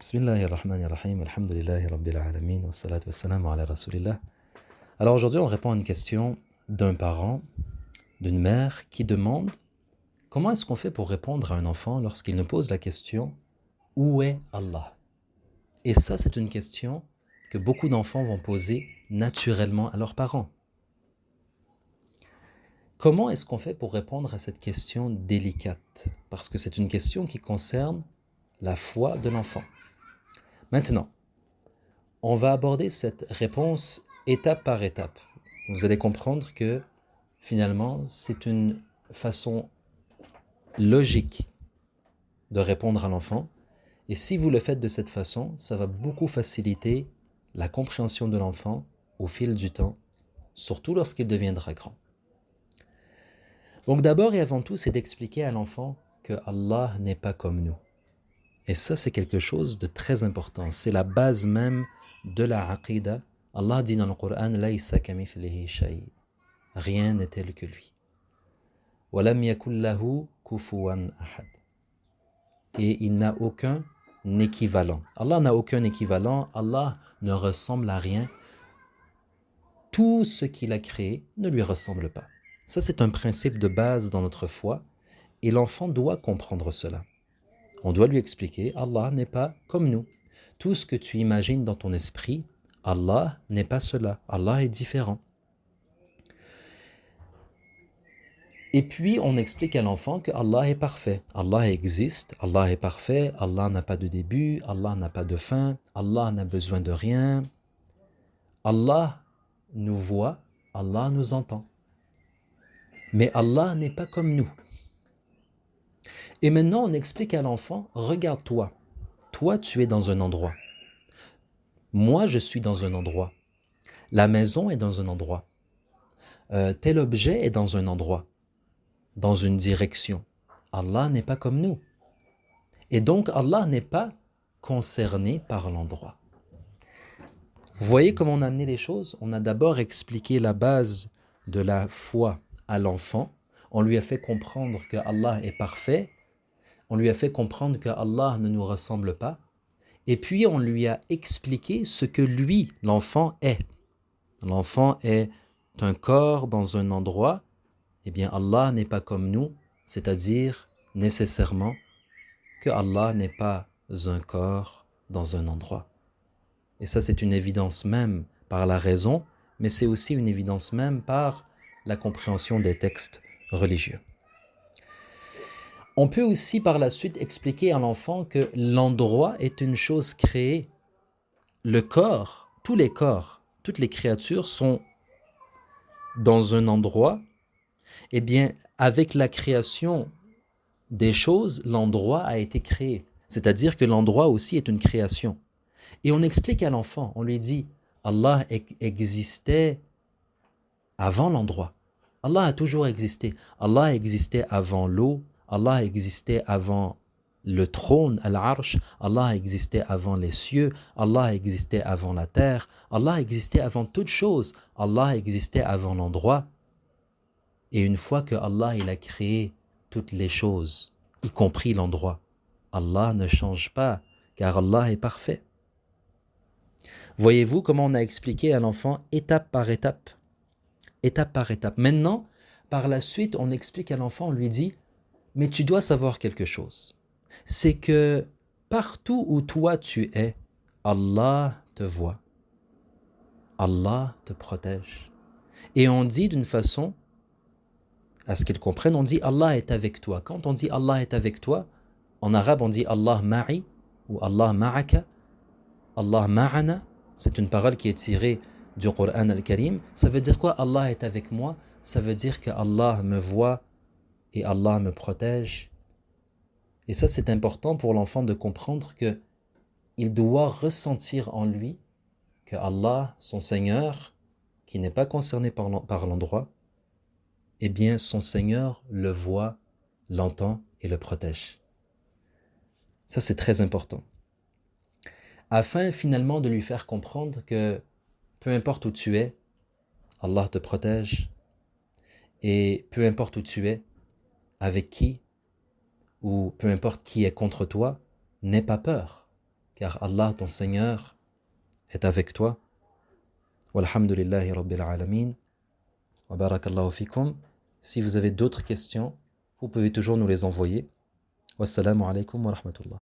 Bismillahirrahmanirrahim, alhamdulillahi rabbil alamin, wa salatu wa salamu ala rasulillah. Alors aujourd'hui, on répond à une question d'un parent, d'une mère qui demande comment est-ce qu'on fait pour répondre à un enfant lorsqu'il nous pose la question « Où est Allah ?» Et ça, c'est une question que beaucoup d'enfants vont poser naturellement à leurs parents. Comment est-ce qu'on fait pour répondre à cette question délicate? Parce que c'est une question qui concerne la foi de l'enfant. Maintenant, on va aborder cette réponse étape par étape. Vous allez comprendre que finalement, c'est une façon logique de répondre à l'enfant. Et si vous le faites de cette façon, ça va beaucoup faciliter la compréhension de l'enfant au fil du temps, surtout lorsqu'il deviendra grand. Donc d'abord et avant tout, c'est d'expliquer à l'enfant que Allah n'est pas comme nous. Et ça, c'est quelque chose de très important. C'est la base même de la aqidah. Allah dit dans le Coran, Laysa kamithlihi shay. Rien n'est tel que lui. Walam yakul lahu kufuwan ahad. Et il n'a aucun équivalent. Allah n'a aucun équivalent. Allah ne ressemble à rien. Tout ce qu'il a créé ne lui ressemble pas. Ça, c'est un principe de base dans notre foi. Et l'enfant doit comprendre cela. On doit lui expliquer, Allah n'est pas comme nous. Tout ce que tu imagines dans ton esprit, Allah n'est pas cela. Allah est différent. Et puis, on explique à l'enfant que Allah est parfait. Allah existe, Allah est parfait, Allah n'a pas de début, Allah n'a pas de fin, Allah n'a besoin de rien. Allah nous voit, Allah nous entend. Mais Allah n'est pas comme nous. Et maintenant, on explique à l'enfant, regarde-toi. Toi, tu es dans un endroit. Moi, je suis dans un endroit. La maison est dans un endroit. Tel objet est dans un endroit, dans une direction. Allah n'est pas comme nous. Et donc, Allah n'est pas concerné par l'endroit. Vous voyez comment on a amené les choses? On a d'abord expliqué la base de la foi à l'enfant. On lui a fait comprendre que Allah est parfait. On lui a fait comprendre que Allah ne nous ressemble pas. Et puis, on lui a expliqué ce que lui, l'enfant, est. L'enfant est un corps dans un endroit. Eh bien, Allah n'est pas comme nous, c'est-à-dire nécessairement que Allah n'est pas un corps dans un endroit. Et ça, c'est une évidence même par la raison, mais c'est aussi une évidence même par la compréhension des textes religieux. On peut aussi par la suite expliquer à l'enfant que l'endroit est une chose créée. Le corps, tous les corps, toutes les créatures sont dans un endroit. Eh bien, avec la création des choses, l'endroit a été créé. C'est-à-dire que l'endroit aussi est une création. Et on explique à l'enfant, on lui dit, Allah existait avant l'endroit. Allah a toujours existé. Allah existait avant l'eau. Allah existait avant le trône, al-arsh. Allah existait avant les cieux. Allah existait avant la terre. Allah existait avant toute chose. Allah existait avant l'endroit. Et une fois que Allah il a créé toutes les choses, y compris l'endroit, Allah ne change pas, car Allah est parfait. Voyez-vous comment on a expliqué à l'enfant étape par étape? Étape par étape. Maintenant, par la suite, on explique à l'enfant, on lui dit, mais tu dois savoir quelque chose. C'est que partout où toi tu es, Allah te voit. Allah te protège. Et on dit d'une façon, à ce qu'ils comprennent, on dit Allah est avec toi. Quand on dit Allah est avec toi, en arabe on dit Allah ma'i ou Allah ma'aka, Allah ma'ana. C'est une parole qui est tirée du Coran al-Karim. Ça veut dire quoi? Allah est avec moi. Ça veut dire que Allah me voit et Allah me protège. Et ça, c'est important pour l'enfant de comprendre que il doit ressentir en lui que Allah, son Seigneur, qui n'est pas concerné par l'endroit, eh bien, son Seigneur le voit, l'entend et le protège. Ça, c'est très important. Afin finalement de lui faire comprendre que peu importe où tu es, Allah te protège. Et peu importe où tu es, avec qui, ou peu importe qui est contre toi, n'aie pas peur, car Allah, ton Seigneur, est avec toi. Walhamdulillahi Rabbil Alamin. Wa barakallahu fikum. Si vous avez d'autres questions, vous pouvez toujours nous les envoyer. Wassalamu alaikum wa rahmatullah.